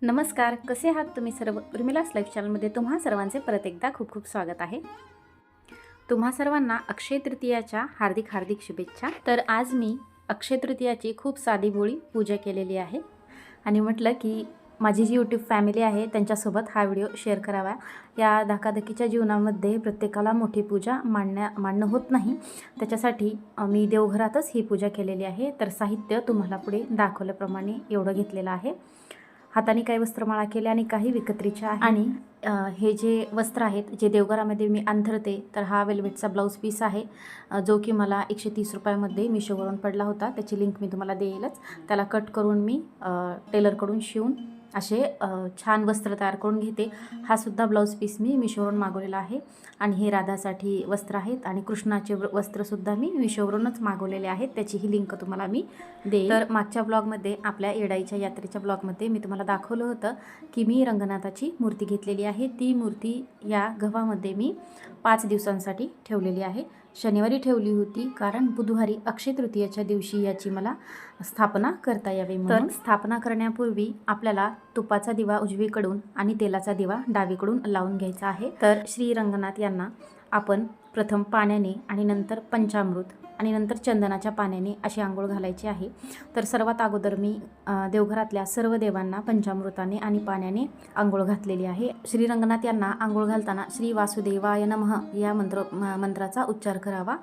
नमस्कार, कसे आहात तुम्ही सर्व? उर्मिलास लाईफ चॅनलमध्ये तुम्हा सर्वांचे परत एकदा खूप खूप स्वागत आहे. तुम्हा सर्वांना अक्षय तृतीयाच्या हार्दिक हार्दिक शुभेच्छा. तर आज मी अक्षय तृतीयाची खूप साधीभोळी पूजा केलेली आहे आणि म्हटलं की माझी जी यूट्यूब फॅमिली आहे त्यांच्यासोबत हा व्हिडिओ शेअर करावा. या धकाधकीच्या जीवनामध्ये प्रत्येकाला मोठी पूजा मांडणं होत नाही, त्याच्यासाठी मी देवघरातच ही पूजा केलेली आहे. तर साहित्य तुम्हाला पुढे दाखवल्याप्रमाणे एवढं घेतलेलं आहे. हाताने काही वस्त्रमाळा केल्या आणि काही विकत्रीच्या आहे. आणि हे जे वस्त्र आहेत जे देवघरामध्ये मी अंथरते, तर हा वेल्वेटचा ब्लाऊज पीस आहे, जो की मला 130 रुपयामध्ये मिशोवरून पडला होता. त्याची लिंक मी तुम्हाला देईलच. त्याला कट करून मी टेलरकडून शिवून असे छान वस्त्र तयार करून घेते. हा सुद्धा ब्लाऊज पीस मी मिशोवरून मागवलेला आहे. आणि हे राधासाठी वस्त्र आहेत आणि कृष्णाचे वस्त्रसुद्धा मी मिशोवरूनच मागवलेले आहेत. त्याचीही लिंक तुम्हाला मी देईन. तर मागच्या ब्लॉगमध्ये आपल्या येडाईच्या यात्रेच्या ब्लॉगमध्ये मी तुम्हाला दाखवलं होतं की मी रंगनाथाची मूर्ती घेतलेली आहे. ती मूर्ती या गव्हामध्ये मी 5 दिवसांसाठी ठेवलेली आहे. शनिवारी ठेवली होती कारण बुधवारी अक्षय तृतीयाच्या दिवशी याची मला स्थापना करता यावी म्हणून. तर स्थापना करण्यापूर्वी आपल्याला तुपाचा दिवा उजवीकडून आणि तेलाचा दिवा डावीकडून लावून घ्यायचा आहे. तर श्री रंगनाथ यांना आपण प्रथम पाण्याने आणि नंतर पंचामृत आणि नंतर चंदनाच्या पाण्याने अशी आंघोळ घालायची आहे. तर सर्वात अगोदर मी देवघरातल्या सर्व देवांना पंचामृताने आणि पाण्याने आंघोळ घातलेली आहे. श्री रंगनाथ यांना आंघोळ घालताना श्री वासुदेवाय नमः या मंत्राचा उच्चार करावा,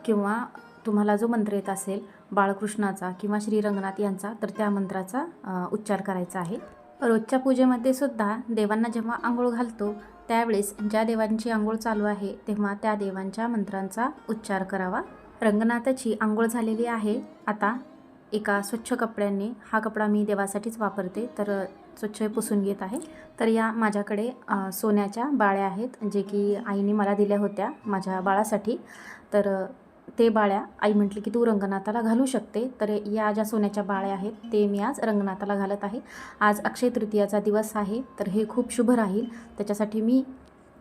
किंवा तुम्हाला जो मंत्र येत असेल बाळकृष्णाचा किंवा श्री रंगनाथ यांचा, तर त्या मंत्राचा उच्चार करायचा आहे. रोजच्या पूजेमध्ये सुद्धा देवांना जेव्हा आंघोळ घालतो त्यावेळेस ज्या देवांची आंघोळ चालू आहे तेव्हा त्या देवांच्या मंत्रांचा उच्चार करावा. रंगनाथाची आंघोळ झालेली आहे. आता एका स्वच्छ कपड्याने, हा कपडा मी देवासाठीच वापरते, तर स्वच्छ पुसून घेत आहे. तर या माझ्याकडे सोन्याच्या बाळ्या आहेत, जे की आईने मला दिल्या होत्या माझ्या बाळासाठी. तर ते बाळ्या आई म्हटली की तू रंगनाथाला घालू शकते. तर या ज्या सोन्याच्या बाळ्या आहेत ते मी आज रंगनाथाला घालत आहे. आज अक्षय तृतीयाचा दिवस आहे, तर हे खूप शुभ राहील, त्याच्यासाठी मी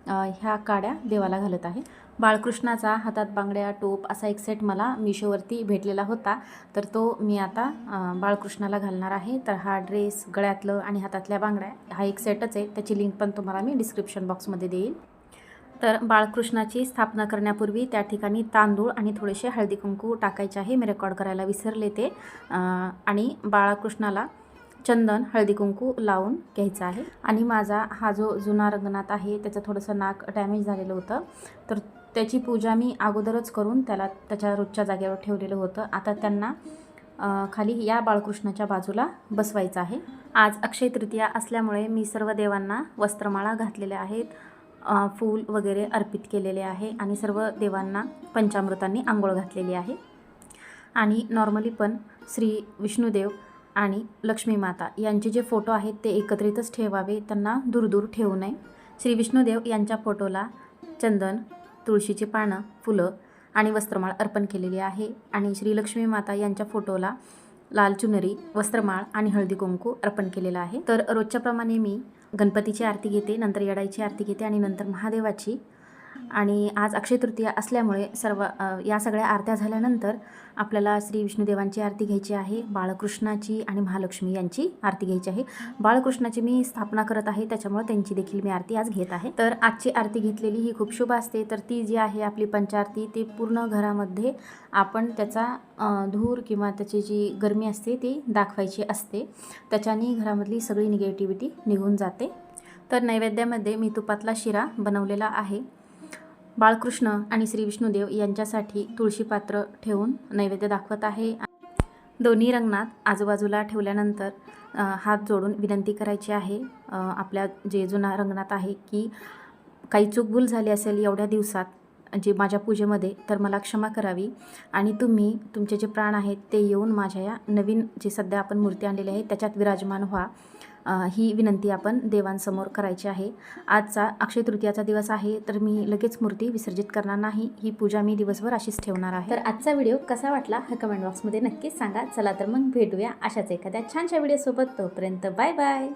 ह्या काड्या देवाला घालत आहे. बाळकृष्णाचा हातात बांगड्या टोप असा एक सेट मला मिशोवरती भेटलेला होता, तर तो मी आता बाळकृष्णाला घालणार आहे. तर हा ड्रेस, गळ्यातलं आणि हातातल्या बांगड्या हा एक सेटच आहे. त्याची लिंक पण तुम्हाला मी डिस्क्रिप्शन बॉक्समध्ये देईन. तर बाळकृष्णाची स्थापना करण्यापूर्वी त्या ठिकाणी तांदूळ आणि थोडेसे हळदी कुंकू टाकायचे आहे. मी रेकॉर्ड करायला विसरले ते. आणि बाळकृष्णाला चंदन हळदी कुंकू लावून घ्यायचा आहे. आणि माझा हा जो जुना रंगनाथ आहे त्याचं थोडंसं नाक डॅमेज झालेलं होतं, तर त्याची पूजा मी अगोदरच करून त्याला त्याच्या रोजच्या जागेवर ठेवलेलं होतं. आता त्यांना खाली या बाळकृष्णाच्या बाजूला बसवायचं आहे. आज अक्षय तृतीया असल्यामुळे मी सर्व देवांना वस्त्रमाळा घातलेल्या आहेत, फूल वगैरे अर्पित केलेले आहे आणि सर्व देवांना पंचामृतांनी आंघोळ घातलेली आहे. आणि नॉर्मली पण श्री विष्णुदेव आणि लक्ष्मी माता यांचे जे फोटो आहेत ते एकत्रितच ठेवावे, त्यांना दूर दूर ठेवू नये. श्री विष्णुदेव यांच्या फोटोला चंदन, तुळशीची पानं, फुलं आणि वस्त्रमाळ अर्पण केलेली आहे. आणि श्री लक्ष्मी माता यांच्या फोटोला लाल चुनरी, वस्त्रमाळ आणि हळदी कुंकू अर्पण केलेलं आहे. तर रोजच्याप्रमाणे मी गणपतीची आरती घेते, नंतर येडाईची आरती घेते आणि नंतर महादेवाची. आणि आज अक्षय तृतीया असल्यामुळे सर्व या सगळ्या आरत्या झाल्यानंतर आपल्याला श्री विष्णुदेवांची आरती घ्यायची आहे, बाळकृष्णाची आणि महालक्ष्मी यांची आरती घ्यायची आहे. बाळकृष्णाची मी स्थापना करत आहे, त्याच्यामुळे त्यांची देखील मी आरती आज घेत आहे. तर आजची आरती घेतलेली ही खूप शुभ असते. तर ती जी आहे आपली पंचारती, ती पूर्ण घरामध्ये आपण त्याचा धूर किंवा त्याची जी गरमी असते ती दाखवायची असते. त्याच्याने घरामधली सगळी निगेटिव्हिटी निघून जाते. तर नैवेद्यामध्ये मी तुपातला शिरा बनवलेला आहे. बाळकृष्ण आणि श्री विष्णुदेव यांच्यासाठी तुळशी पात्र ठेवून नैवेद्य दाखवत आहे. दोन्ही रंगनाथ आजूबाजूला ठेवल्यानंतर हात जोडून विनंती करायची आहे आपल्या जे जुना रंगनाथ आहे की काही चूकभूल झाली असेल एवढ्या दिवसात जे माझ्या पूजेमध्ये, तर मला क्षमा करावी आणि तुम्ही तुमचे जे प्राण आहेत ते येऊन माझ्या या नवीन जे सध्या आपण मूर्ती आणलेली आहे त्याच्यात विराजमान व्हा, ही विनंती आपण देवांसमोर करायची आहे. आजचा अक्षय तृतीयाचा दिवस आहे, तर मी लगेच मूर्ती विसर्जित करणार नाही. ही पूजा मी दिवसभर अशीच ठेवणार आहे. तर आजचा व्हिडिओ कसा वाटला हा कमेंट बॉक्समध्ये नक्कीच सांगा. चला तर मग भेटूया अशाच एखाद्या छानशा व्हिडिओसोबत. तोपर्यंत बाय बाय.